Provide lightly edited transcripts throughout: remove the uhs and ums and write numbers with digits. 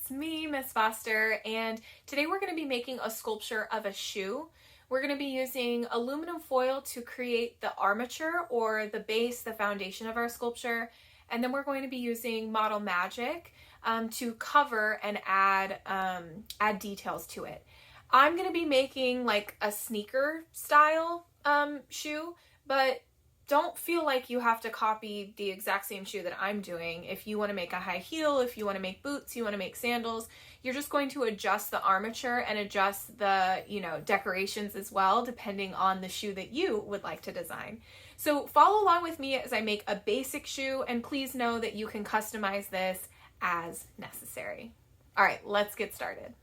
it's me, Miss Foster, and today we're going to be making a sculpture of a shoe. We're going to be using aluminum foil to create the armature or the base, the foundation of our sculpture, and then we're going to be using Model Magic to cover and add details to it. I'm going to be making like a sneaker style shoe, but don't feel like you have to copy the exact same shoe that I'm doing. If you want to make a high heel, if you want to make boots, you want to make sandals, you're just going to adjust the armature and adjust the, decorations as well, depending on the shoe that you would like to design. So follow along with me as I make a basic shoe, and please know that you can customize this as necessary. All right, let's get started.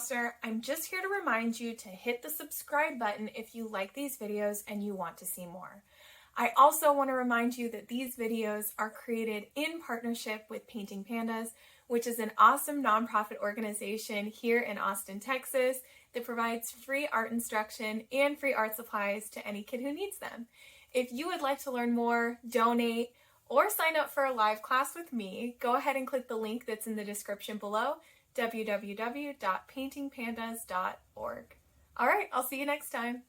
imposter. I'm just here to remind you to hit the subscribe button if you like these videos and you want to see more. I also want to remind you that these videos are created in partnership with Painting Pandas, which is an awesome nonprofit organization here in Austin, Texas, that provides free art instruction and free art supplies to any kid who needs them. If you would like to learn more, donate, or sign up for a live class with me, go ahead and click the link that's in the description below, www.paintingpandas.org. All right, I'll see you next time.